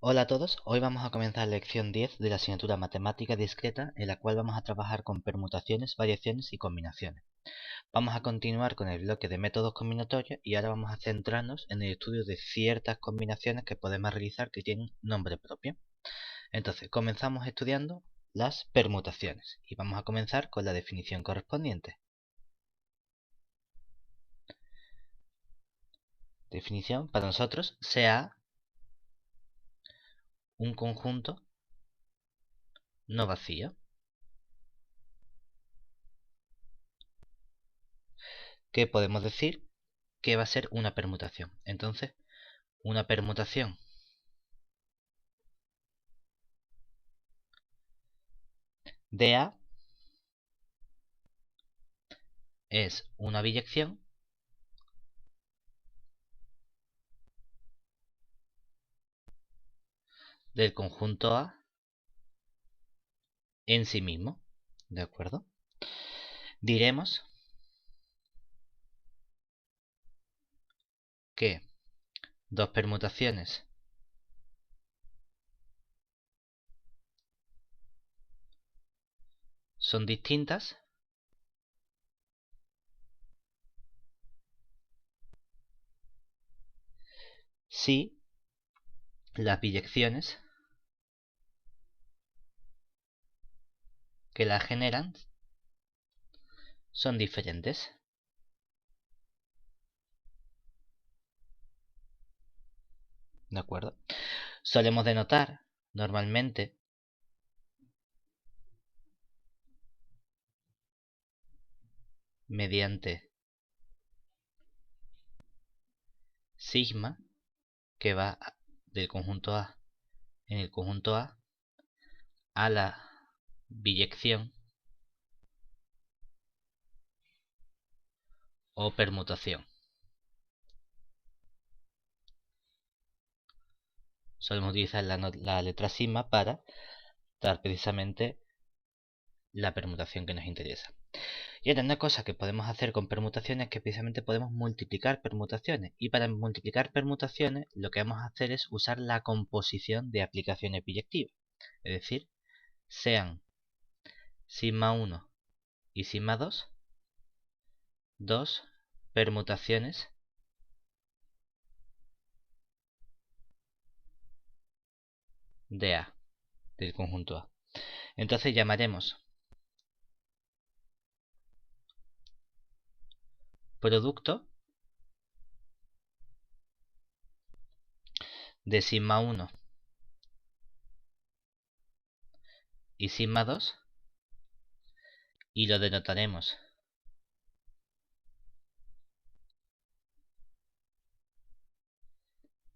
Hola a todos, hoy vamos a comenzar la lección 10 de la asignatura Matemática Discreta, en la cual vamos a trabajar con permutaciones, variaciones y combinaciones. Vamos a continuar con el bloque de métodos combinatorios y ahora vamos a centrarnos en el estudio de ciertas combinaciones que podemos realizar que tienen nombre propio. Entonces, comenzamos estudiando las permutaciones y vamos a comenzar con la definición correspondiente. Definición para nosotros sea un conjunto no vacío. ¿Qué podemos decir? Que va a ser una permutación. Entonces, una permutación de A es una biyección del conjunto A en sí mismo. ¿De acuerdo? Diremos que dos permutaciones son distintas si las biyecciones que las generan son diferentes. ¿De acuerdo? Solemos denotar normalmente mediante sigma, que va del conjunto A en el conjunto a la biyección o permutación. Solemos utilizar la letra sigma para dar precisamente la permutación que nos interesa. Y ahora una cosa que podemos hacer con permutaciones es que precisamente podemos multiplicar permutaciones. Y para multiplicar permutaciones lo que vamos a hacer es usar la composición de aplicaciones biyectivas. Es decir, sean sigma 1 y sigma 2, dos permutaciones de A, del conjunto A. Entonces llamaremos producto de sigma 1 y sigma 2 y lo denotaremos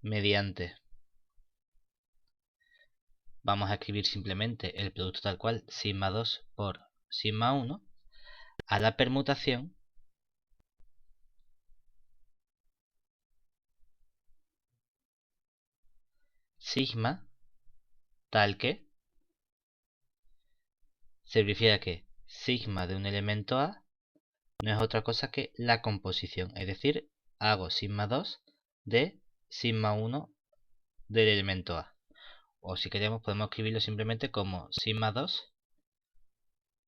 mediante, vamos a escribir simplemente el producto tal cual, sigma 2 por sigma 1, a la permutación sigma tal que se refiere a que sigma de un elemento A no es otra cosa que la composición, es decir, hago sigma 2 de sigma 1 del elemento A. O si queremos podemos escribirlo simplemente como sigma 2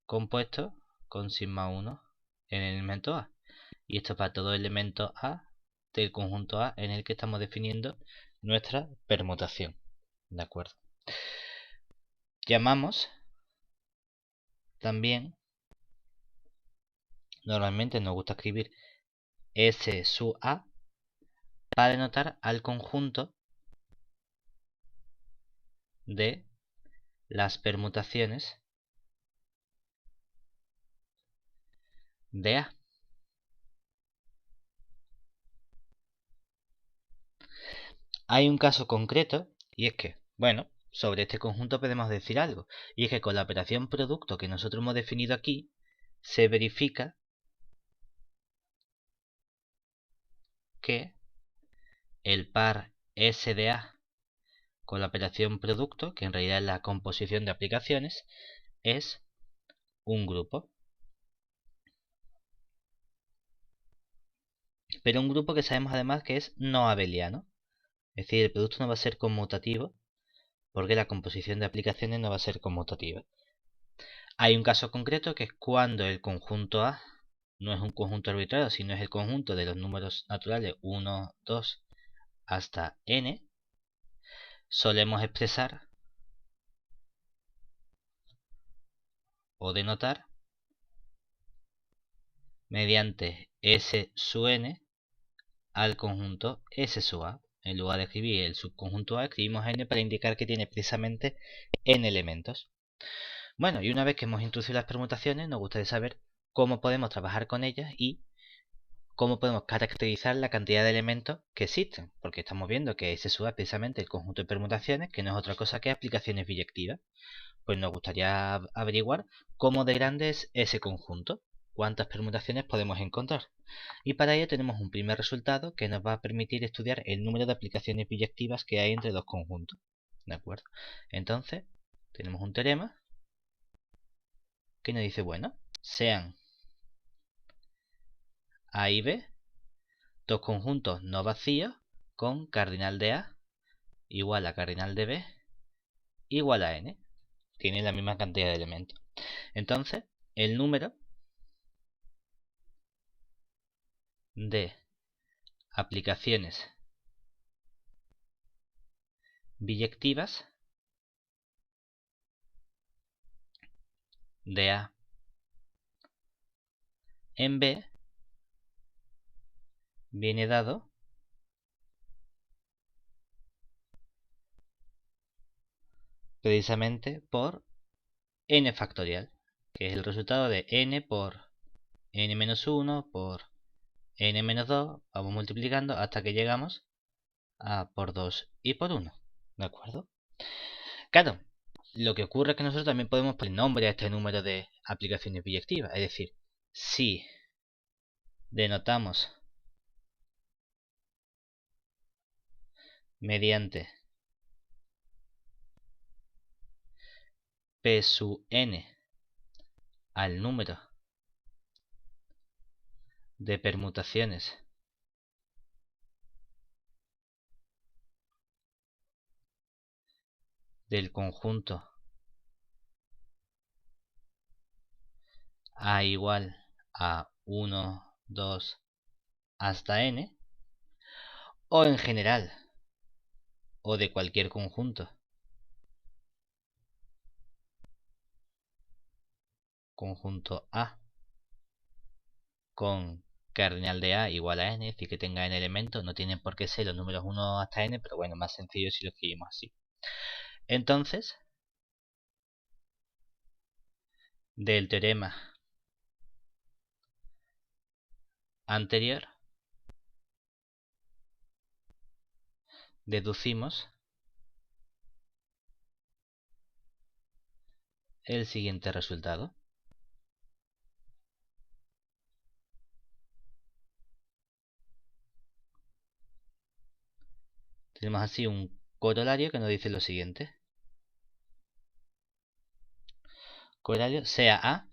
compuesto con sigma 1 en el elemento A. Y esto para todo elemento A del conjunto A en el que estamos definiendo nuestra permutación. ¿De acuerdo? Llamamos también, normalmente nos gusta escribir S sub A para denotar al conjunto de las permutaciones de A. Hay un caso concreto y es que, bueno, sobre este conjunto podemos decir algo. Y es que con la operación producto que nosotros hemos definido aquí, se verifica que el par S de A con la operación producto, que en realidad es la composición de aplicaciones, es un grupo. Pero un grupo que sabemos además que es no abeliano. Es decir, el producto no va a ser conmutativo porque la composición de aplicaciones no va a ser conmutativa. Hay un caso concreto que es cuando el conjunto A no es un conjunto arbitrario, sino es el conjunto de los números naturales 1, 2 hasta n. Solemos expresar o denotar mediante S sub n al conjunto S sub A. En lugar de escribir el subconjunto A, escribimos n para indicar que tiene precisamente n elementos. Bueno, y una vez que hemos introducido las permutaciones, nos gustaría saber cómo podemos trabajar con ellas y cómo podemos caracterizar la cantidad de elementos que existen, porque estamos viendo que S sub A es precisamente el conjunto de permutaciones, que no es otra cosa que aplicaciones biyectivas. Pues nos gustaría averiguar cómo de grande es ese conjunto, cuántas permutaciones podemos encontrar. Y para ello tenemos un primer resultado que nos va a permitir estudiar el número de aplicaciones biyectivas que hay entre dos conjuntos. ¿De acuerdo? Entonces, tenemos un teorema que nos dice, bueno, sean A y B dos conjuntos no vacíos con cardinal de A igual a cardinal de B igual a n. Tienen la misma cantidad de elementos. Entonces, el número de aplicaciones biyectivas de A en B viene dado precisamente por n factorial, que es el resultado de n por n-1 por n-2, vamos multiplicando hasta que llegamos a por 2 y por 1, ¿de acuerdo? Claro, lo que ocurre es que nosotros también podemos poner nombre a este número de aplicaciones biyectivas, es decir, si denotamos mediante P sub n al número de permutaciones del conjunto A igual a 1, 2 hasta n, o en general, o de cualquier conjunto A con cardinal de A igual a n, es decir, que tenga n elementos, no tienen por qué ser los números 1 hasta n, pero bueno, más sencillo si lo escribimos así. Entonces, del teorema anterior, deducimos el siguiente resultado. Tenemos así un corolario que nos dice lo siguiente. Corolario sea A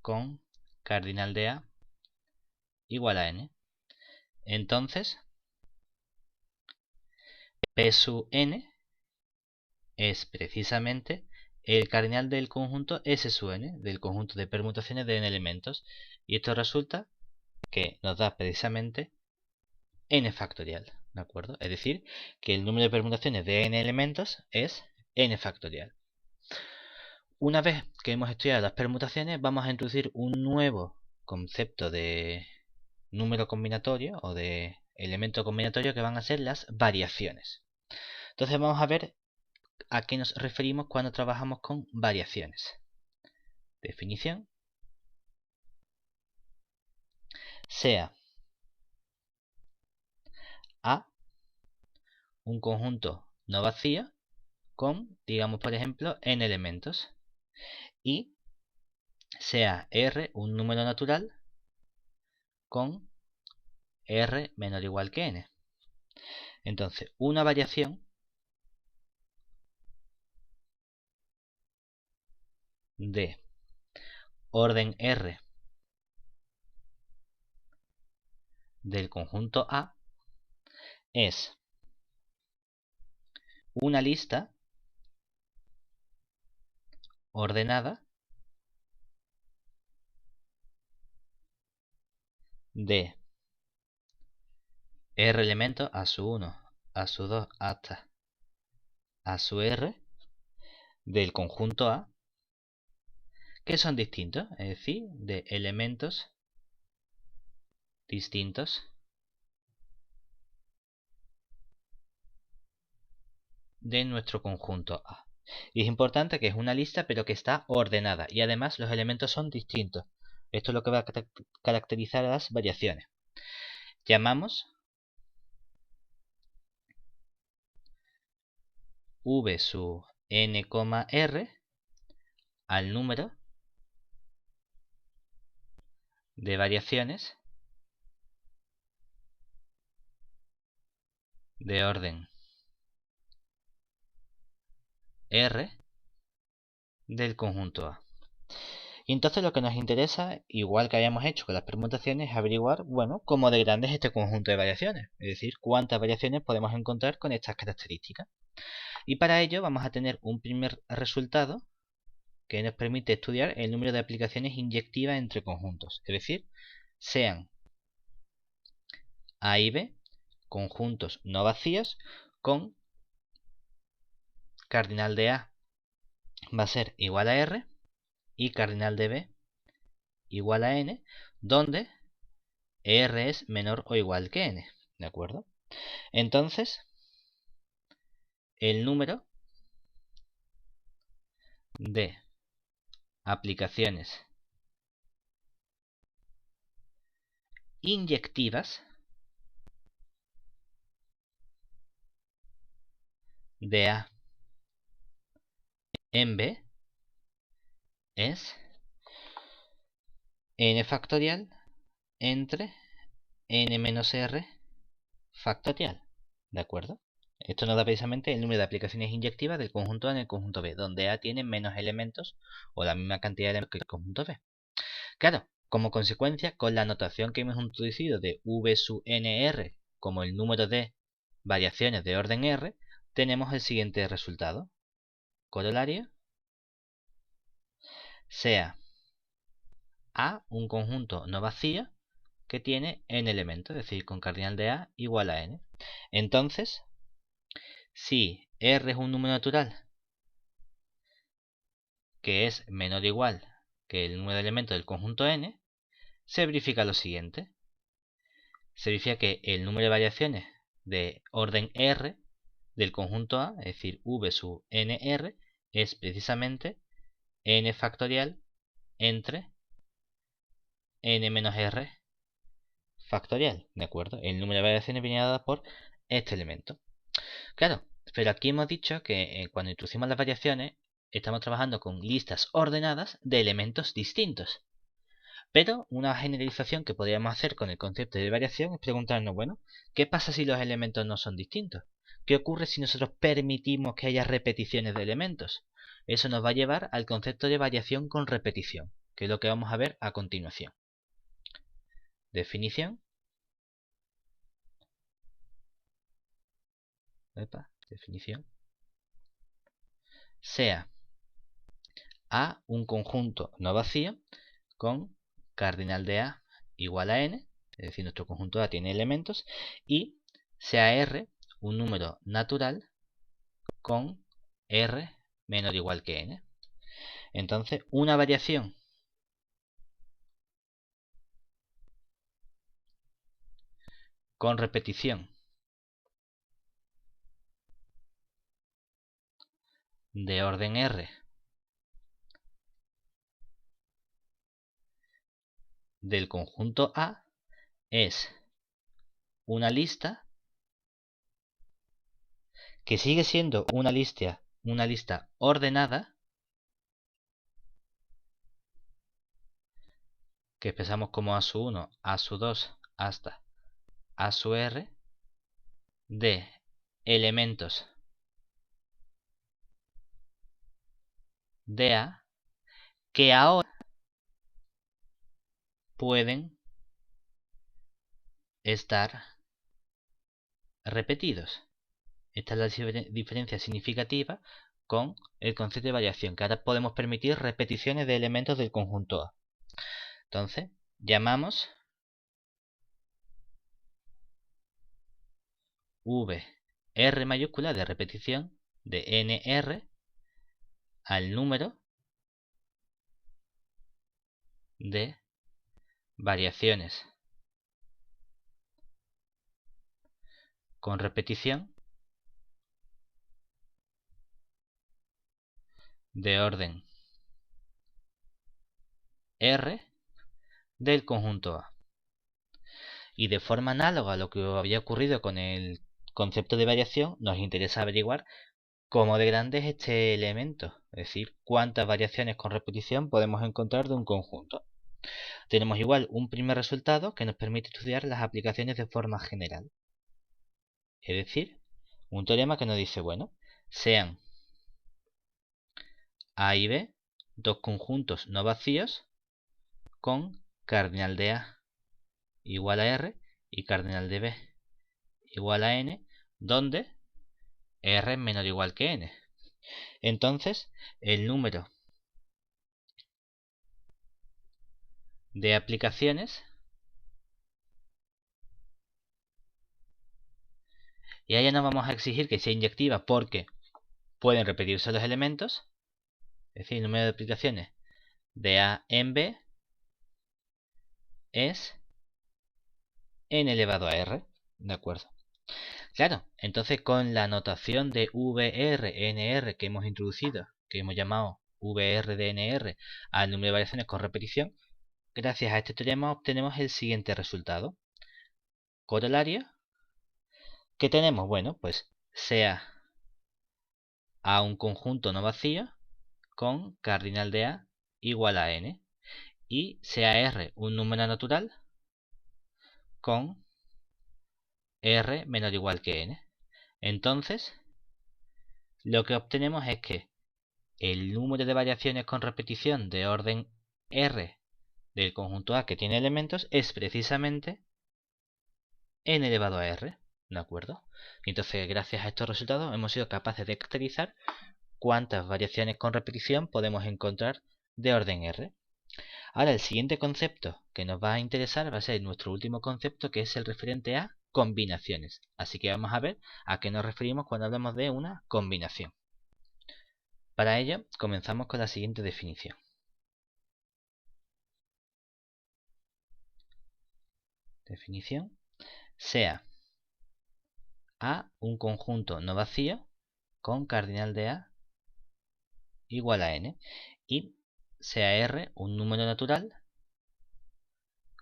con cardinal de A igual a n. Entonces, P sub n es precisamente el cardinal del conjunto S sub n, del conjunto de permutaciones de n elementos. Y esto resulta que nos da precisamente n factorial, ¿de acuerdo? Es decir, que el número de permutaciones de n elementos es n factorial. Una vez que hemos estudiado las permutaciones, vamos a introducir un nuevo concepto de número combinatorio o de elemento combinatorio que van a ser las variaciones. Entonces vamos a ver a qué nos referimos cuando trabajamos con variaciones. Definición. Sea A un conjunto no vacío con, digamos por ejemplo, n elementos. Y sea R un número natural con R menor o igual que n. Entonces, una variación de orden R del conjunto A es una lista ordenada de R elementos a su 1, a su 2 hasta a su R del conjunto A, que son distintos, es decir, de elementos distintos de nuestro conjunto A. Y es importante que es una lista pero que está ordenada y además los elementos son distintos. Esto es lo que va a caracterizar a las variaciones. Llamamos v sub n, r al número de variaciones de orden R del conjunto A. Y entonces lo que nos interesa, igual que habíamos hecho con las permutaciones, es averiguar, bueno, cómo de grande es este conjunto de variaciones. Es decir, cuántas variaciones podemos encontrar con estas características. Y para ello vamos a tener un primer resultado que nos permite estudiar el número de aplicaciones inyectivas entre conjuntos. Es decir, sean A y B conjuntos no vacíos con cardinal de A va a ser igual a R y cardinal de B igual a N, donde R es menor o igual que N. ¿De acuerdo? Entonces, el número de aplicaciones inyectivas de A en B es n factorial entre n menos r factorial. ¿De acuerdo? Esto nos da precisamente el número de aplicaciones inyectivas del conjunto A en el conjunto B, donde A tiene menos elementos o la misma cantidad de elementos que el conjunto B. Claro, como consecuencia, con la notación que hemos introducido de v sub nr como el número de variaciones de orden R, tenemos el siguiente resultado. Corolario sea A un conjunto no vacío que tiene n elementos, es decir, con cardinal de A igual a n. Entonces, si R es un número natural que es menor o igual que el número de elementos del conjunto n, se verifica lo siguiente. Se verifica que el número de variaciones de orden R del conjunto A, es decir, v sub nr, es precisamente n factorial entre n menos r factorial, ¿de acuerdo? El número de variaciones viene dado por este elemento. Claro, pero aquí hemos dicho que cuando introducimos las variaciones estamos trabajando con listas ordenadas de elementos distintos. Pero una generalización que podríamos hacer con el concepto de variación es preguntarnos, bueno, ¿qué pasa si los elementos no son distintos? ¿Qué ocurre si nosotros permitimos que haya repeticiones de elementos? Eso nos va a llevar al concepto de variación con repetición, que es lo que vamos a ver a continuación. Definición. Definición. Sea A un conjunto no vacío con cardinal de A igual a n, es decir, nuestro conjunto A tiene elementos, y sea R un número natural con R menor o igual que n. Entonces, una variación con repetición de orden R del conjunto A es una lista que sigue siendo una lista ordenada que expresamos como A sub 1, A sub 2 hasta A sub R de elementos de A que ahora pueden estar repetidos. Esta es la diferencia significativa con el concepto de variación, que ahora podemos permitir repeticiones de elementos del conjunto A. Entonces, llamamos VR mayúscula de repetición de NR al número de variaciones con repetición de orden R del conjunto A. Y de forma análoga a lo que había ocurrido con el concepto de variación, nos interesa averiguar cómo de grande es este elemento, es decir, cuántas variaciones con repetición podemos encontrar de un conjunto. Tenemos igual un primer resultado que nos permite estudiar las aplicaciones de forma general. Es decir, un teorema que nos dice, bueno, sean A y B dos conjuntos no vacíos con cardinal de A igual a R y cardinal de B igual a N, donde R es menor o igual que N. Entonces, el número de aplicaciones, y a ella no vamos a exigir que sea inyectiva porque pueden repetirse los elementos, es decir, el número de aplicaciones de A en B es N elevado a R, ¿de acuerdo? Claro, entonces con la notación de VRNR que hemos introducido, que hemos llamado VRDNR al número de variaciones con repetición, gracias a este teorema obtenemos el siguiente resultado. Corolario, ¿qué tenemos? Bueno, pues sea A un conjunto no vacío con cardinal de A igual a N, y sea R un número natural con R menor o igual que N. Entonces, lo que obtenemos es que el número de variaciones con repetición de orden R del conjunto A que tiene elementos es precisamente N elevado a R, ¿de acuerdo? Y entonces, gracias a estos resultados, hemos sido capaces de caracterizar cuántas variaciones con repetición podemos encontrar de orden R. Ahora, el siguiente concepto que nos va a interesar va a ser nuestro último concepto, que es el referente a combinaciones. Así que vamos a ver a qué nos referimos cuando hablamos de una combinación. Para ello, comenzamos con la siguiente definición. Definición: sea A un conjunto no vacío con cardinal de A igual a N, y sea R un número natural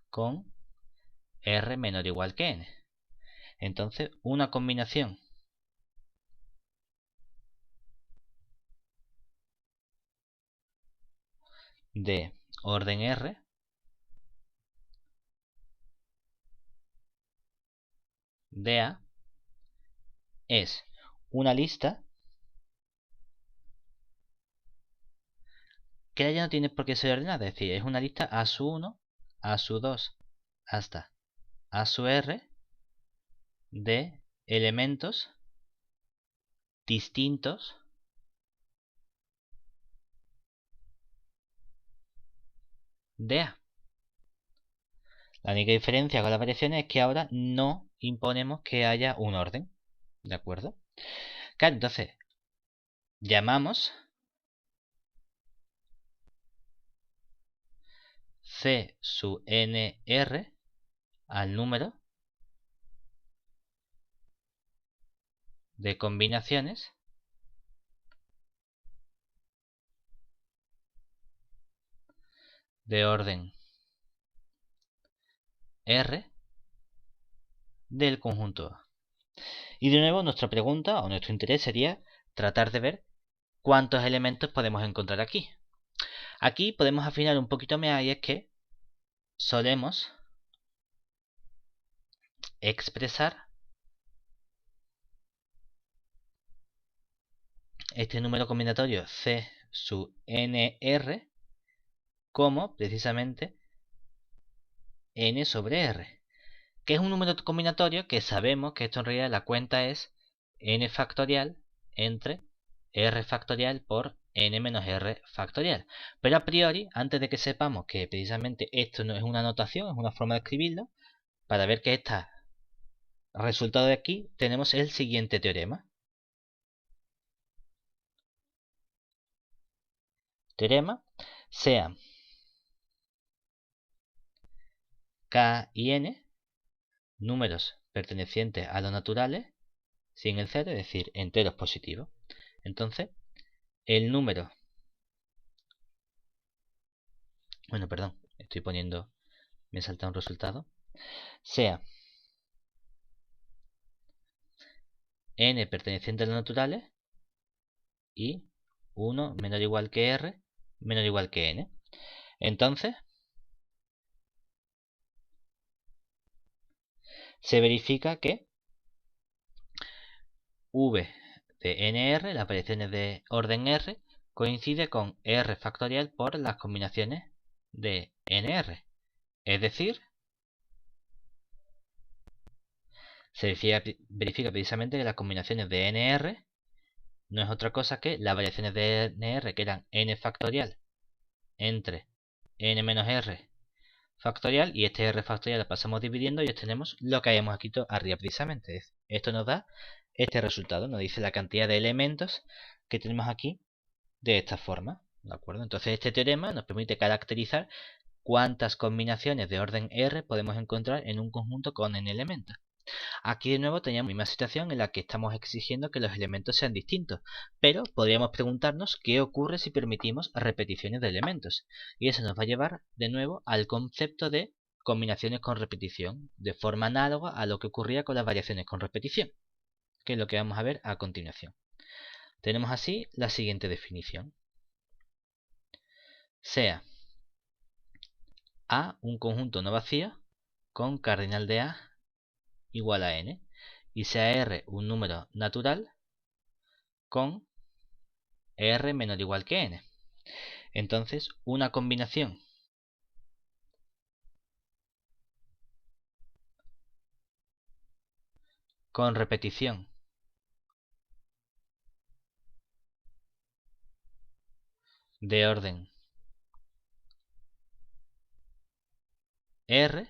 con R menor o igual que N. Entonces, una combinación de orden R de A es una lista que ya no tiene por qué ser ordenada, es decir, es una lista A su 1, A su 2, hasta A su R de elementos distintos de A. La única diferencia con las variaciones es que ahora no imponemos que haya un orden, ¿de acuerdo? Claro, entonces, llamamos C sub NR al número de combinaciones de orden R del conjunto A. Y de nuevo nuestra pregunta o nuestro interés sería tratar de ver cuántos elementos podemos encontrar aquí. Aquí podemos afinar un poquito más, y es que solemos expresar este número combinatorio C sub NR como precisamente N sobre R, que es un número combinatorio que sabemos que esto en realidad la cuenta es n factorial entre r factorial por n menos r factorial. Pero a priori, antes de que sepamos que precisamente esto no es una notación, es una forma de escribirlo, para ver que está resultado de aquí, tenemos el siguiente teorema. Teorema sea k y n números pertenecientes a los naturales sin el cero, es decir, enteros positivos. Entonces, el número... Bueno, perdón, estoy poniendo... Me salta un resultado. Sea n perteneciente a los naturales y 1 menor o igual que r menor o igual que n. Entonces, se verifica que v de nr, las variaciones de orden r, coincide con r factorial por las combinaciones de nr. Es decir, se verifica precisamente que las combinaciones de nr no es otra cosa que las variaciones de nr, que eran n factorial entre n menos r factorial, y este r factorial lo pasamos dividiendo y obtenemos lo que hayamos aquí arriba precisamente. Esto nos da este resultado, nos dice la cantidad de elementos que tenemos aquí de esta forma, ¿de acuerdo? Entonces este teorema nos permite caracterizar cuántas combinaciones de orden r podemos encontrar en un conjunto con n elementos. Aquí de nuevo teníamos la misma situación en la que estamos exigiendo que los elementos sean distintos, pero podríamos preguntarnos qué ocurre si permitimos repeticiones de elementos. Y eso nos va a llevar de nuevo al concepto de combinaciones con repetición, de forma análoga a lo que ocurría con las variaciones con repetición, que es lo que vamos a ver a continuación. Tenemos así la siguiente definición. Sea A un conjunto no vacío con cardinal de A igual a n, y sea R un número natural con R menor o igual que n. Entonces, una combinación con repetición de orden R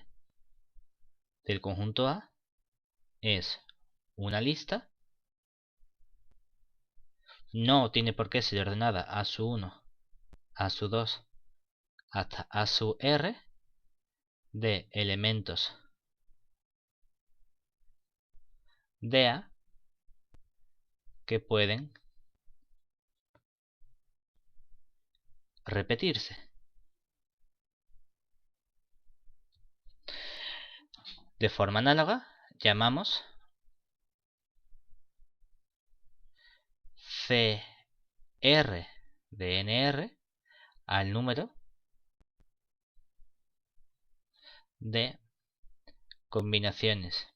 del conjunto A es una lista. No tiene por qué ser ordenada A sub 1, A sub 2 hasta A sub R de elementos de A que pueden repetirse. De forma análoga, llamamos CR de NR al número de combinaciones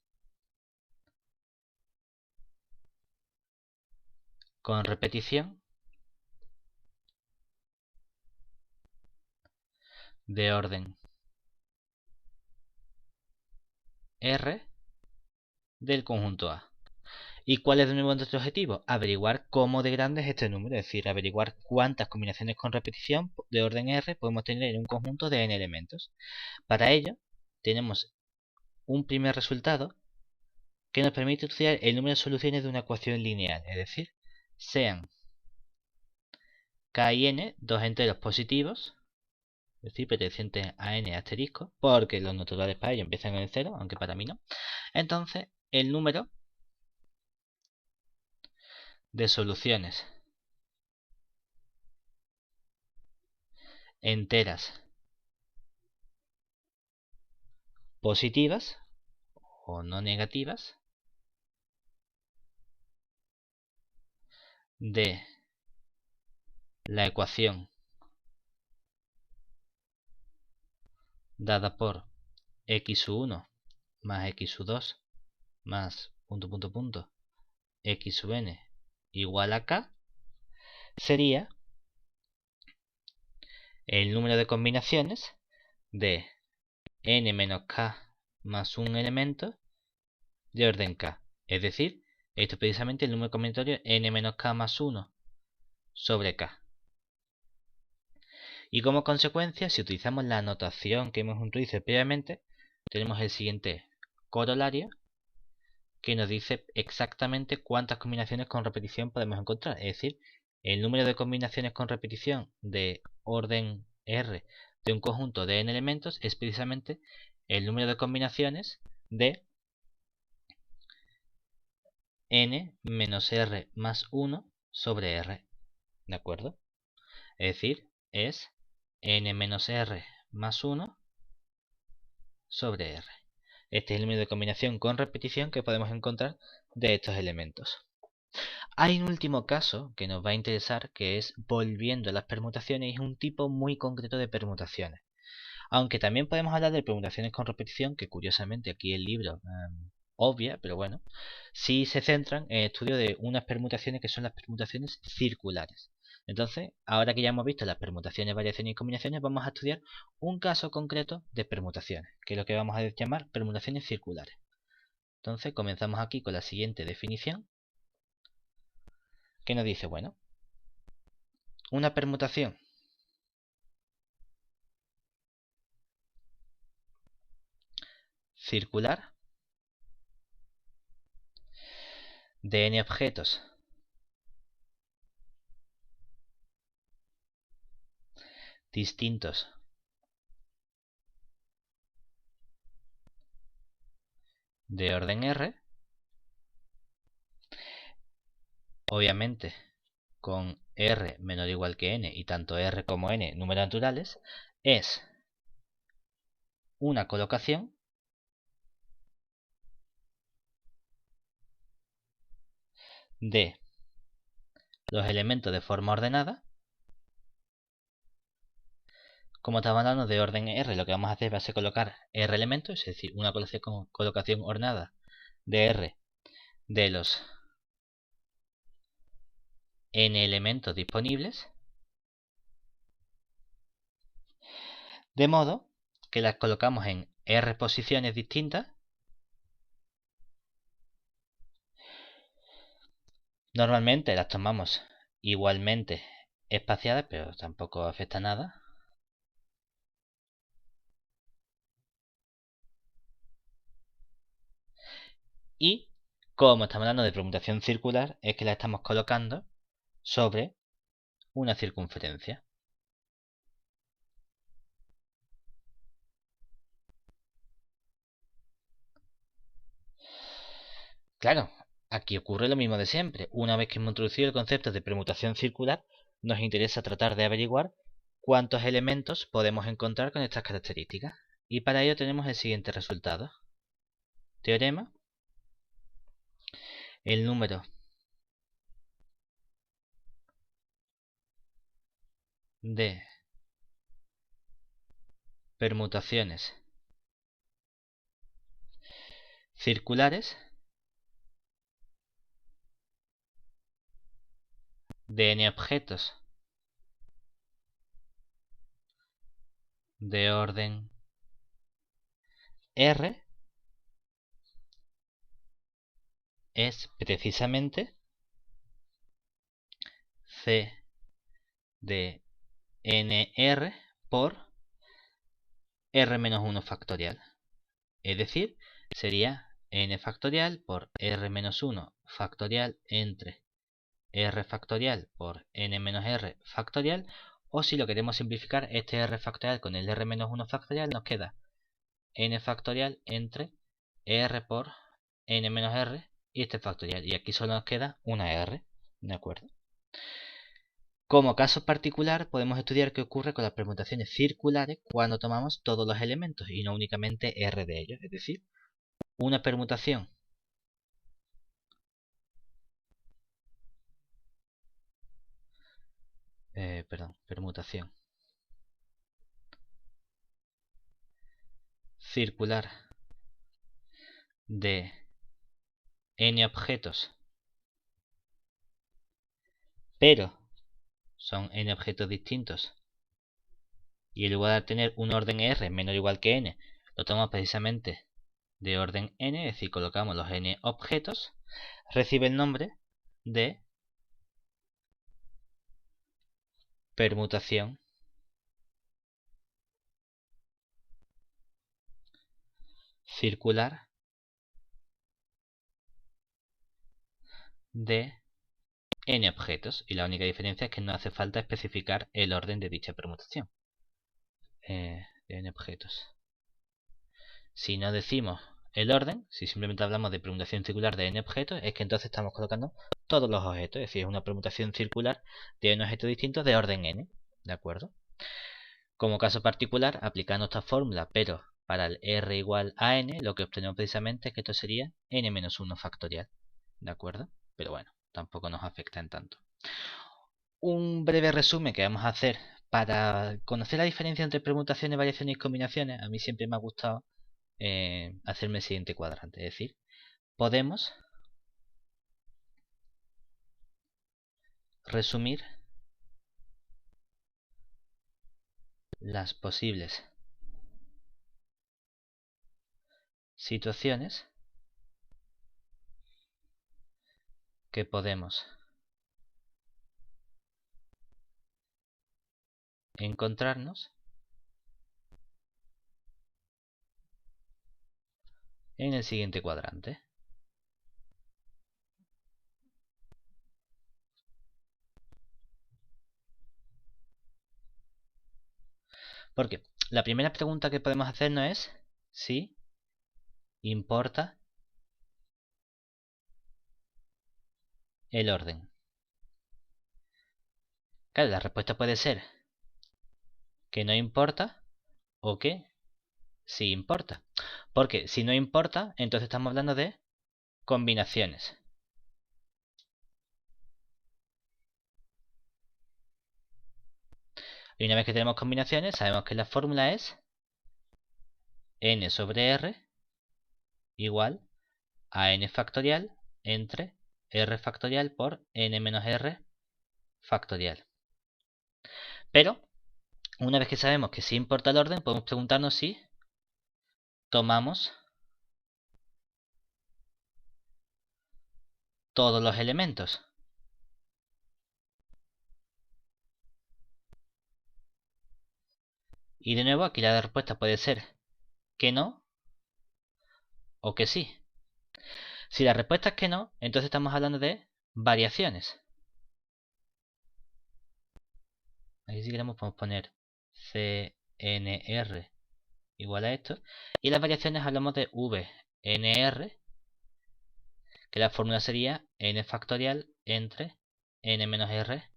con repetición de orden R del conjunto A. ¿Y cuál es de nuevo nuestro objetivo? Averiguar cómo de grande es este número, es decir, averiguar cuántas combinaciones con repetición de orden R podemos tener en un conjunto de n elementos. Para ello, tenemos un primer resultado que nos permite estudiar el número de soluciones de una ecuación lineal, es decir, sean k y n dos enteros positivos, es decir, pertenecientes a n asterisco, porque los naturales para ello empiezan en el 0, aunque para mí no. Entonces, el número de soluciones enteras positivas o no negativas de la ecuación dada por x sub 1 más x sub 2 más x sub n igual a k sería el número de combinaciones de n menos k más un elemento de orden k. Es decir, Esto es precisamente el número combinatorio n menos k más 1 sobre k. Y como consecuencia, si utilizamos la notación que hemos introducido previamente, tenemos el siguiente corolario que nos dice exactamente cuántas combinaciones con repetición podemos encontrar. Es decir, el número de combinaciones con repetición de orden R de un conjunto de n elementos es precisamente el número de combinaciones de n menos R más 1 sobre R. ¿De acuerdo? Es decir, es n menos R más 1 sobre R. Este es el número de combinación con repetición que podemos encontrar de estos elementos. Hay un último caso que nos va a interesar, que es volviendo a las permutaciones, y es un tipo muy concreto de permutaciones. Aunque también podemos hablar de permutaciones con repetición, que curiosamente aquí el libro obvia, pero bueno, sí se centran en el estudio de unas permutaciones que son las permutaciones circulares. Entonces, ahora que ya hemos visto las permutaciones, variaciones y combinaciones, vamos a estudiar un caso concreto de permutaciones, que es lo que vamos a llamar permutaciones circulares. Entonces, comenzamos aquí con la siguiente definición, que nos dice, bueno, una permutación circular de n objetos distintos de orden R, obviamente con R menor o igual que n y tanto R como n números naturales, es una colocación de los elementos de forma ordenada. Como estamos hablando de orden R, lo que vamos a hacer va a ser colocar R elementos, es decir, una colocación ordenada de R de los n elementos disponibles, de modo que las colocamos en R posiciones distintas. Normalmente las tomamos igualmente espaciadas, pero tampoco afecta nada. Y como estamos hablando de permutación circular, es que la estamos colocando sobre una circunferencia. Claro, aquí ocurre lo mismo de siempre. Una vez que hemos introducido el concepto de permutación circular, nos interesa tratar de averiguar cuántos elementos podemos encontrar con estas características. Y para ello tenemos el siguiente resultado. Teorema. El número de permutaciones circulares de n objetos de orden R es precisamente C de nr por r menos 1 factorial. Es decir, sería n factorial por r menos 1 factorial entre r factorial por n menos r factorial. O si lo queremos simplificar, este r factorial con el r menos 1 factorial nos queda n factorial entre r por n menos r y este factorial. Y aquí solo nos queda una r. ¿De acuerdo? Como caso particular, podemos estudiar qué ocurre con las permutaciones circulares cuando tomamos todos los elementos y no únicamente R de ellos. Es decir, una permutación permutación circular de n objetos, pero son n objetos distintos, y en lugar de tener un orden R menor o igual que n, lo tomamos precisamente de orden n, es decir, colocamos los n objetos, recibe el nombre de permutación circular de n objetos, y la única diferencia es que no hace falta especificar el orden de dicha permutación de n objetos. Si no decimos el orden, si simplemente hablamos de permutación circular de n objetos, es que entonces estamos colocando todos los objetos, es decir, es una permutación circular de un objeto distinto de orden n, ¿de acuerdo? Como caso particular, aplicando esta fórmula, pero para el r igual a n, lo que obtenemos precisamente es que esto sería n-1 factorial, ¿de acuerdo? Pero bueno, tampoco nos afecta en tanto. Un breve resumen que vamos a hacer para conocer la diferencia entre permutaciones, variaciones y combinaciones. A mí siempre me ha gustado hacerme el siguiente cuadrante, es decir, podemos resumir las posibles situaciones que podemos encontrarnos en el siguiente cuadrante. Porque la primera pregunta que podemos hacernos es si importa el orden. Claro, la respuesta puede ser que no importa o que sí importa. Porque si no importa, entonces estamos hablando de combinaciones. Y una vez que tenemos combinaciones, sabemos que la fórmula es n sobre r igual a n factorial entre r factorial por n menos r factorial. Pero, una vez que sabemos que sí importa el orden, podemos preguntarnos si tomamos todos los elementos. Y de nuevo, aquí la respuesta puede ser que no o que sí. Si la respuesta es que no, entonces estamos hablando de variaciones. Aquí si queremos podemos poner CNR igual a esto. Y las variaciones hablamos de VNR, que la fórmula sería n factorial entre n menos r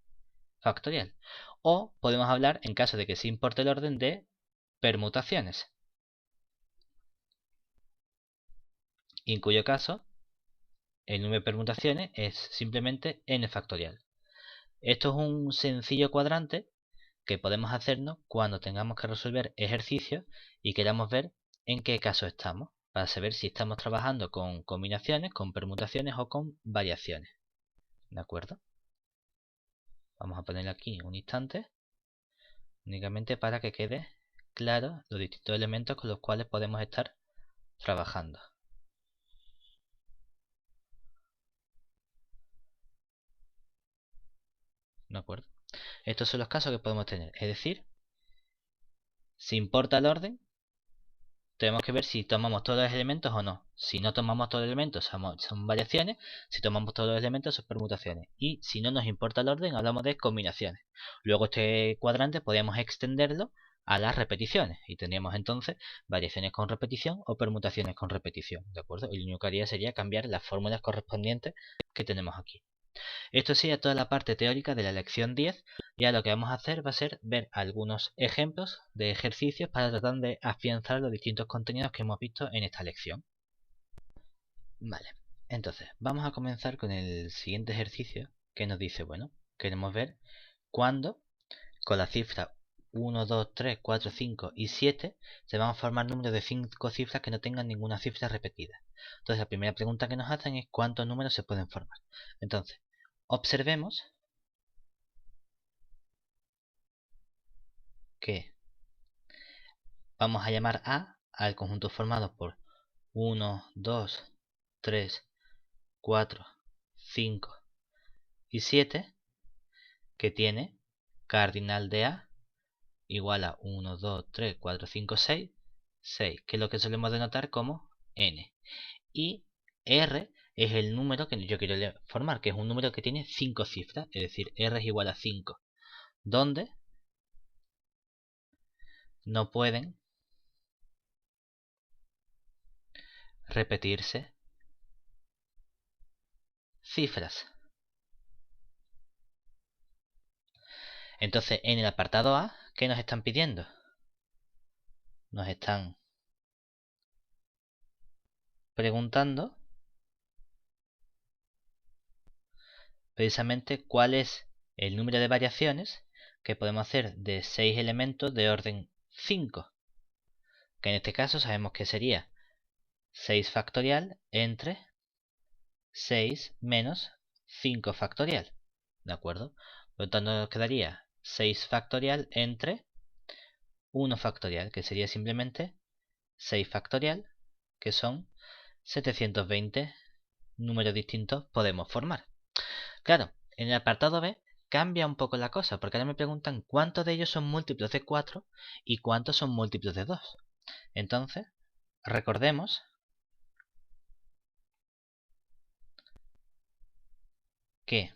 factorial. O podemos hablar, en caso de que sí importe el orden, de permutaciones, en cuyo caso el número de permutaciones es simplemente n factorial. Esto es un sencillo cuadrante que podemos hacernos cuando tengamos que resolver ejercicios y queramos ver en qué caso estamos, para saber si estamos trabajando con combinaciones, con permutaciones o con variaciones. ¿De acuerdo? Vamos a ponerle aquí un instante, únicamente para que quede claro los distintos elementos con los cuales podemos estar trabajando. ¿De acuerdo? Estos son los casos que podemos tener. Es decir, si importa el orden, tenemos que ver si tomamos todos los elementos o no. Si no tomamos todos los elementos, son variaciones. Si tomamos todos los elementos, son permutaciones. Y si no nos importa el orden, hablamos de combinaciones. Luego este cuadrante podríamos extenderlo a las repeticiones. Y tendríamos entonces variaciones con repetición o permutaciones con repetición. ¿De acuerdo? Y lo único que haría sería cambiar las fórmulas correspondientes que tenemos aquí. Esto sería toda la parte teórica de la lección 10. Ya lo que vamos a hacer va a ser ver algunos ejemplos de ejercicios para tratar de afianzar los distintos contenidos que hemos visto en esta lección. Vale, entonces vamos a comenzar con el siguiente ejercicio que nos dice, bueno, queremos ver cuándo con la cifra 1, 2, 3, 4, 5 y 7 se van a formar números de 5 cifras que no tengan ninguna cifra repetida. Entonces la primera pregunta que nos hacen es cuántos números se pueden formar. Entonces, observemos que vamos a llamar A al conjunto formado por 1, 2, 3, 4, 5 y 7, que tiene cardinal de A igual a 1, 2, 3, 4, 5, 6, 6, que es lo que solemos denotar como n. Y R es el número que yo quiero formar, que es un número que tiene 5 cifras, es decir, R es igual a 5, donde no pueden repetirse cifras. Entonces, en el apartado A, ¿qué nos están pidiendo? Nos están preguntando precisamente cuál es el número de variaciones que podemos hacer de 6 elementos de orden 5, que en este caso sabemos que sería 6 factorial entre 6 menos 5 factorial, ¿de acuerdo? Por lo tanto nos quedaría 6 factorial entre 1 factorial, que sería simplemente 6 factorial, que son 720 números distintos podemos formar. Claro, en el apartado B cambia un poco la cosa, porque ahora me preguntan cuántos de ellos son múltiplos de 4 y cuántos son múltiplos de 2. Entonces, recordemos que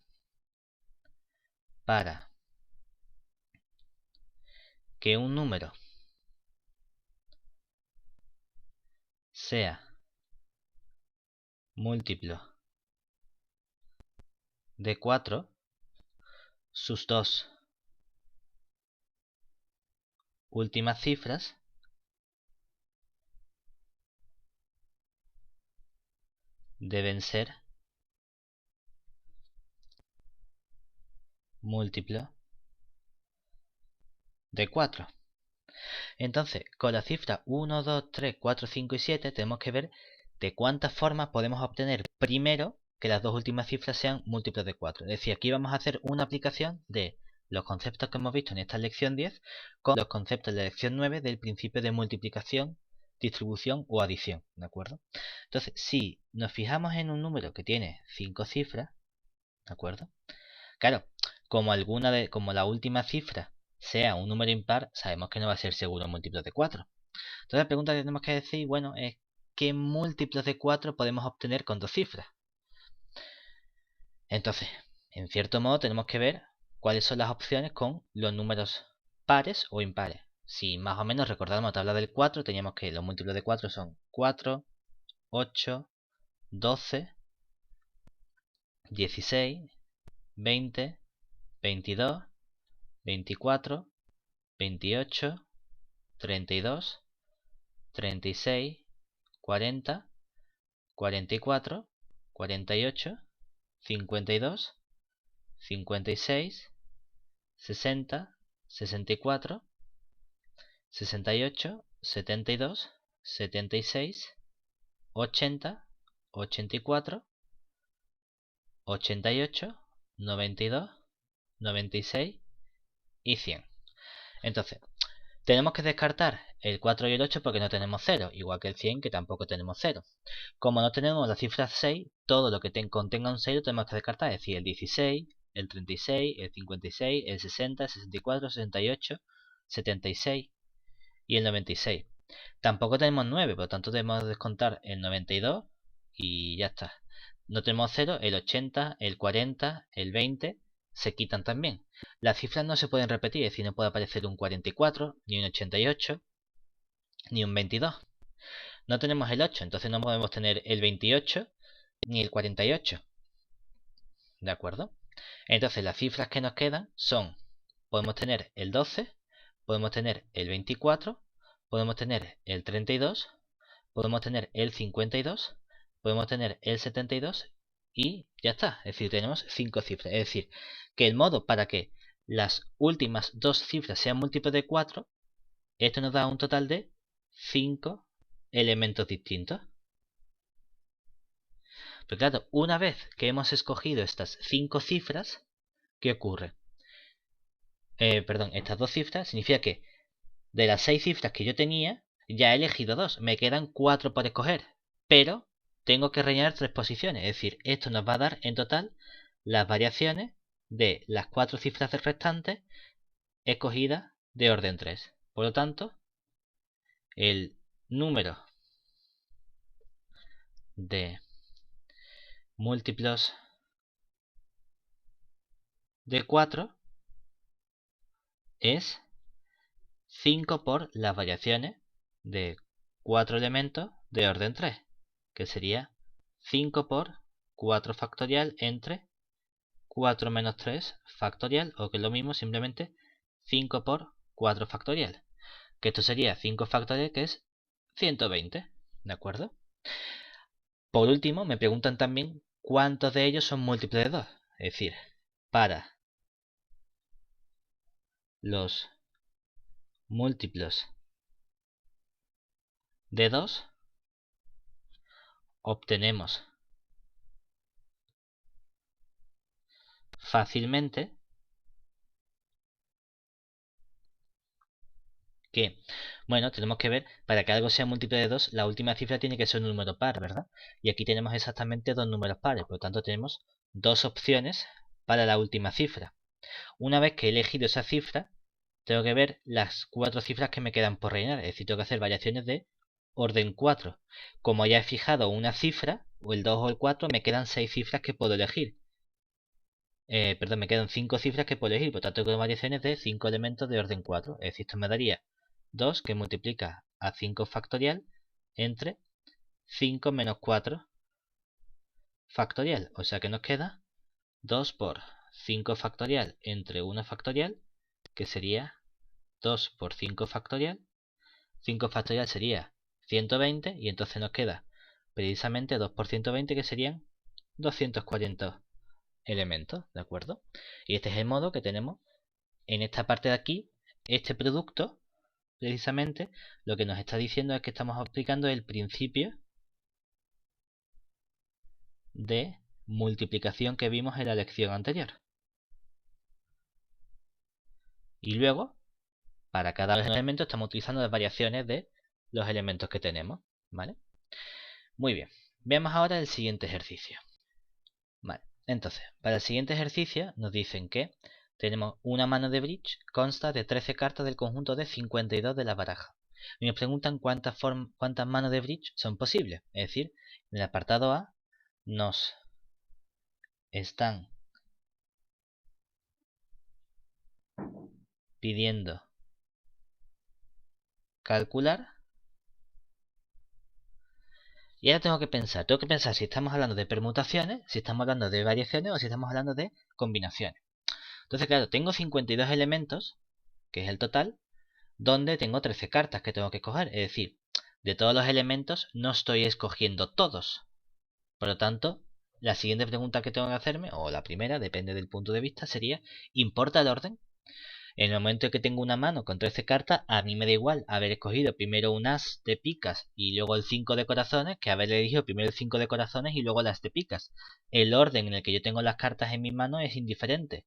para que un número sea múltiplo de 4, sus dos últimas cifras deben ser múltiplo de 4. Entonces, con la cifra 1, 2, 3, 4, 5 y 7 tenemos que ver de cuántas formas podemos obtener primero que las dos últimas cifras sean múltiplos de 4. Es decir, aquí vamos a hacer una aplicación de los conceptos que hemos visto en esta lección 10 con los conceptos de la lección 9 del principio de multiplicación, distribución o adición, ¿de acuerdo? Entonces, si nos fijamos en un número que tiene 5 cifras, ¿de acuerdo? Claro, como la última cifra sea un número impar, sabemos que no va a ser seguro múltiplo de 4. Entonces la pregunta que tenemos que decir, bueno, es ¿qué múltiplos de 4 podemos obtener con dos cifras? Entonces, en cierto modo tenemos que ver cuáles son las opciones con los números pares o impares. Si más o menos recordamos la tabla del 4, teníamos que los múltiplos de 4 son 4, 8, 12, 16, 20, 22, 24, 28, 32, 36, 40, 44, 48, 52, 56, 60, 64, 68, 72, 76, 80, 84, 88, 92, 96 y 100. Entonces, tenemos que descartar el 4 y el 8 porque no tenemos 0, igual que el 100 que tampoco tenemos 0. Como no tenemos la cifra 6, todo lo que contenga un 0 tenemos que descartar, es decir, el 16, el 36, el 56, el 60, el 64, 68, 76 y el 96. Tampoco tenemos 9, por lo tanto debemos descontar el 92 y ya está. No tenemos 0, el 80, el 40, el 20 se quitan también. Las cifras no se pueden repetir, es decir, no puede aparecer un 44, ni un 88, ni un 22. No tenemos el 8, entonces no podemos tener el 28 ni el 48. ¿De acuerdo? Entonces las cifras que nos quedan son, podemos tener el 12, podemos tener el 24, podemos tener el 32, podemos tener el 52, podemos tener el 72 y ya está. Es decir, tenemos 5 cifras. Es decir, que el modo para que las últimas dos cifras sean múltiplos de 4, esto nos da un total de 5 elementos distintos. Pero claro, una vez que hemos escogido estas 5 cifras, ¿qué ocurre? Estas dos cifras significa que de las 6 cifras que yo tenía, ya he elegido 2. Me quedan 4 por escoger. Pero tengo que rellenar 3 posiciones. Es decir, esto nos va a dar en total las variaciones de las 4 cifras restantes escogidas de orden 3. Por lo tanto, el número de múltiplos de 4 es 5 por las variaciones de 4 elementos de orden 3, que sería 5 por 4 factorial entre 4 menos 3 factorial, o que es lo mismo, simplemente 5 por 4 factorial, que esto sería 5 factorial, que es 120, ¿de acuerdo? Por último, me preguntan también cuántos de ellos son múltiplos de 2, es decir, para los múltiplos de 2 obtenemos fácilmente que, bueno, tenemos que ver, para que algo sea múltiplo de 2, la última cifra tiene que ser un número par, ¿verdad? Y aquí tenemos exactamente dos números pares, por lo tanto tenemos dos opciones para la última cifra. Una vez que he elegido esa cifra, tengo que ver las 4 cifras que me quedan por rellenar, es decir, tengo que hacer variaciones de orden 4. Como ya he fijado una cifra, o el 2 o el 4, me quedan 6 cifras que puedo elegir. Perdón, me quedan 5 cifras que puedo elegir, por tanto tengo variaciones de 5 elementos de orden 4. Es decir, esto me daría 2 que multiplica a 5 factorial entre 5 menos 4 factorial. O sea que nos queda 2 por 5 factorial entre 1 factorial, que sería 2 por 5 factorial. 5 factorial sería 120 y entonces nos queda precisamente 2 por 120, que serían 240 elementos, ¿de acuerdo? Y este es el modo que tenemos en esta parte de aquí. Este producto, precisamente, lo que nos está diciendo es que estamos aplicando el principio de multiplicación que vimos en la lección anterior. Y luego, para cada elemento estamos utilizando las variaciones de los elementos que tenemos, ¿vale? Muy bien, veamos ahora el siguiente ejercicio. Vale, entonces, para el siguiente ejercicio nos dicen que tenemos una mano de bridge, consta de 13 cartas del conjunto de 52 de la baraja. Y nos preguntan cuántas manos de bridge son posibles. Es decir, en el apartado A nos están pidiendo calcular. Y ahora tengo que pensar si estamos hablando de permutaciones, si estamos hablando de variaciones o si estamos hablando de combinaciones. Entonces, claro, tengo 52 elementos, que es el total, donde tengo 13 cartas que tengo que escoger. Es decir, de todos los elementos no estoy escogiendo todos. Por lo tanto, la siguiente pregunta que tengo que hacerme, o la primera, depende del punto de vista, sería: ¿importa el orden? En el momento en que tengo una mano con 13 cartas, a mí me da igual haber escogido primero un as de picas y luego el 5 de corazones, que haber elegido primero el 5 de corazones y luego las de picas. El orden en el que yo tengo las cartas en mi mano es indiferente.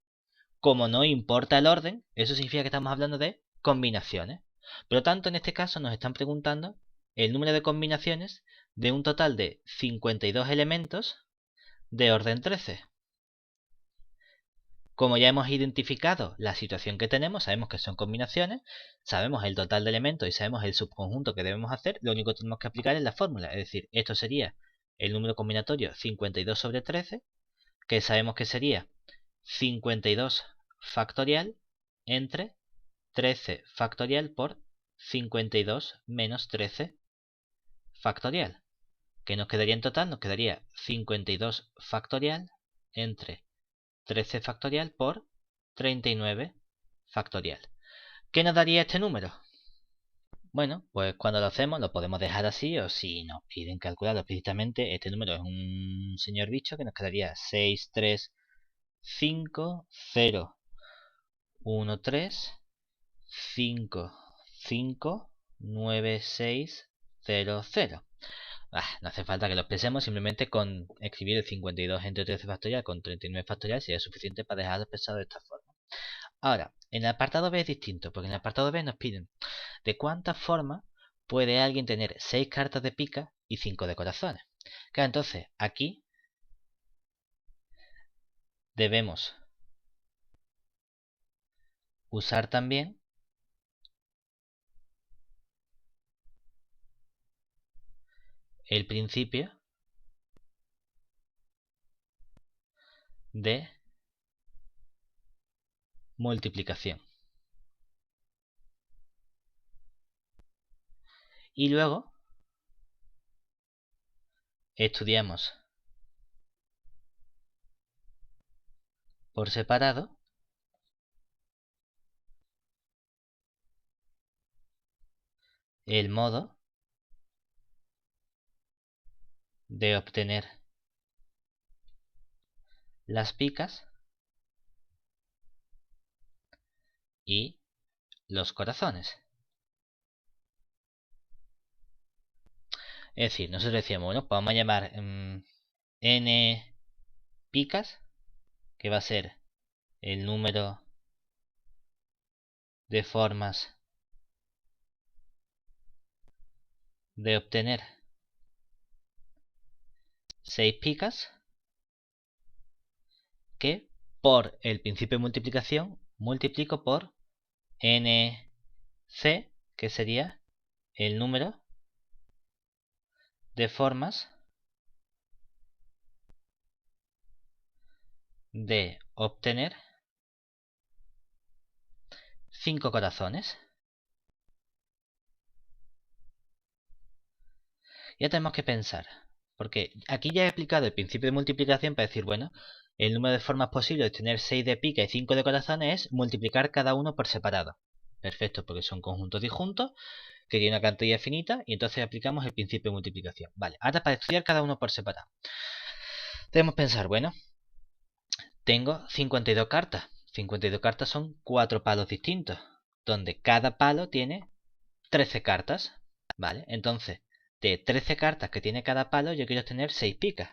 Como no importa el orden, eso significa que estamos hablando de combinaciones. Por lo tanto, en este caso nos están preguntando el número de combinaciones de un total de 52 elementos de orden 13. Como ya hemos identificado la situación que tenemos, sabemos que son combinaciones, sabemos el total de elementos y sabemos el subconjunto que debemos hacer, lo único que tenemos que aplicar es la fórmula. Es decir, esto sería el número combinatorio 52 sobre 13, que sabemos que sería 52 factorial entre 13 factorial por 52 menos 13 factorial. ¿Qué nos quedaría en total? Nos quedaría 52 factorial entre 13 factorial por 39 factorial. ¿Qué nos daría este número? Bueno, pues cuando lo hacemos lo podemos dejar así, o si nos piden calcularlo explícitamente, este número es un señor bicho que nos quedaría 6, 3, 5, 0, 1, 3, 5, 5, 9, 6, 0, 0. No hace falta que lo expresemos, simplemente con escribir el 52 entre 13 factorial con 39 factorial sería suficiente para dejarlo expresado de esta forma. Ahora, en el apartado B es distinto, porque en el apartado B nos piden de cuántas formas puede alguien tener 6 cartas de pica y 5 de corazones. Claro, entonces aquí debemos usar también el principio de multiplicación. Y luego estudiamos por separado el modo de obtener las picas y los corazones. Es decir, nosotros decíamos, bueno, pues vamos a llamar n picas, que va a ser el número de formas de obtener 6 picas, que por el principio de multiplicación multiplico por nc, que sería el número de formas de obtener 5 corazones. Ya tenemos que pensar, porque aquí ya he explicado el principio de multiplicación para decir, bueno, el número de formas posibles de obtener 6 de pica y 5 de corazones es multiplicar cada uno por separado. Perfecto, porque son conjuntos disjuntos que tienen una cantidad finita y entonces aplicamos el principio de multiplicación. Vale, ahora para estudiar cada uno por separado. Debemos pensar, bueno, tengo 52 cartas. 52 cartas son 4 palos distintos, donde cada palo tiene 13 cartas. Vale, entonces, de 13 cartas que tiene cada palo, yo quiero obtener 6 picas.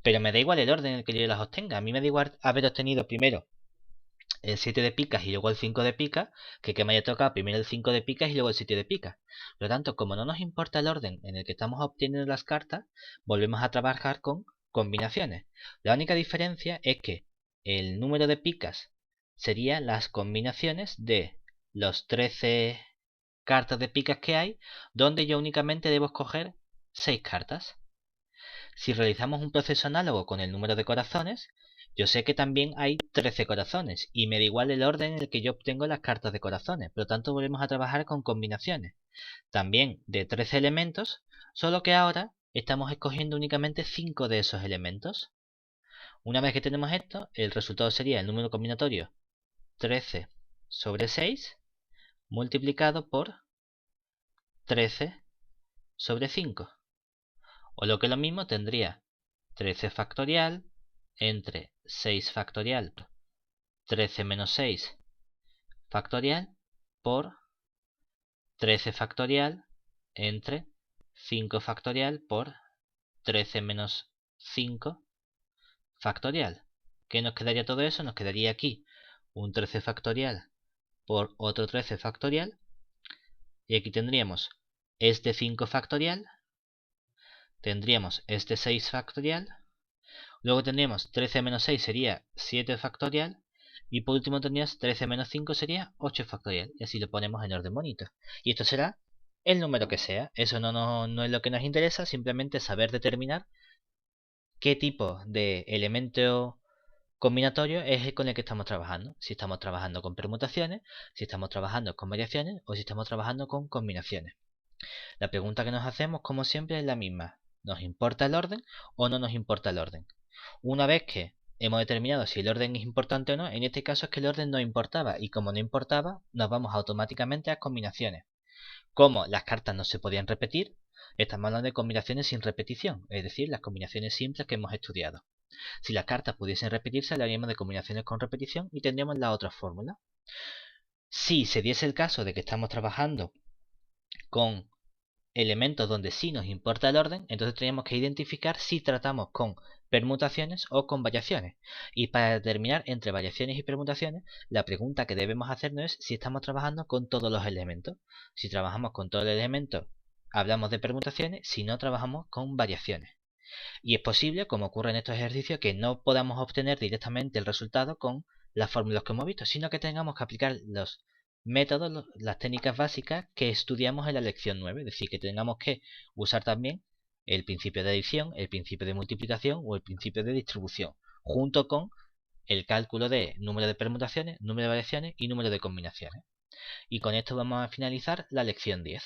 Pero me da igual el orden en el que yo las obtenga. A mí me da igual haber obtenido primero el 7 de picas y luego el 5 de picas, que me haya tocado primero el 5 de picas y luego el 7 de picas. Por lo tanto, como no nos importa el orden en el que estamos obteniendo las cartas, volvemos a trabajar con combinaciones. La única diferencia es que el número de picas sería las combinaciones de los 13 cartas de picas que hay, donde yo únicamente debo escoger 6 cartas. Si realizamos un proceso análogo con el número de corazones, yo sé que también hay 13 corazones y me da igual el orden en el que yo obtengo las cartas de corazones, por lo tanto volvemos a trabajar con combinaciones. También de 13 elementos, solo que ahora estamos escogiendo únicamente 5 de esos elementos. Una vez que tenemos esto, el resultado sería el número combinatorio 13 sobre 6 multiplicado por 13 sobre 5. O lo que es lo mismo, tendría 13 factorial entre 6 factorial 13 menos 6 factorial por 13 factorial entre 5 factorial por 13 menos 5 factorial. ¿Qué nos quedaría todo eso? Nos quedaría aquí un 13 factorial por otro 13 factorial. Y aquí tendríamos este 5 factorial. Tendríamos este 6 factorial. Luego tendríamos 13 menos 6 sería 7 factorial. Y por último tendrías 13 menos 5 sería 8 factorial. Y así lo ponemos en orden bonito. Y esto será el número que sea. Eso no es lo que nos interesa. Simplemente saber determinar qué tipo de elemento combinatorio es el con el que estamos trabajando. Si estamos trabajando con permutaciones, si estamos trabajando con variaciones o si estamos trabajando con combinaciones. La pregunta que nos hacemos, como siempre, es la misma. ¿Nos importa el orden o no nos importa el orden? Una vez que hemos determinado si el orden es importante o no, en este caso es que el orden no importaba, y como no importaba, nos vamos automáticamente a combinaciones. Como las cartas no se podían repetir, estamos hablando de combinaciones sin repetición, es decir, las combinaciones simples que hemos estudiado. Si las cartas pudiesen repetirse, hablaríamos de combinaciones con repetición y tendríamos la otra fórmula. Si se diese el caso de que estamos trabajando con elementos donde sí nos importa el orden, entonces tenemos que identificar si tratamos con permutaciones o con variaciones. Y para determinar entre variaciones y permutaciones, la pregunta que debemos hacernos es si estamos trabajando con todos los elementos. Si trabajamos con todos los elementos, hablamos de permutaciones, si no, trabajamos con variaciones. Y es posible, como ocurre en estos ejercicios, que no podamos obtener directamente el resultado con las fórmulas que hemos visto, sino que tengamos que aplicar los métodos, las técnicas básicas que estudiamos en la lección 9. Es decir, que tengamos que usar también el principio de adición, el principio de multiplicación o el principio de distribución, junto con el cálculo de número de permutaciones, número de variaciones y número de combinaciones. Y con esto vamos a finalizar la lección 10.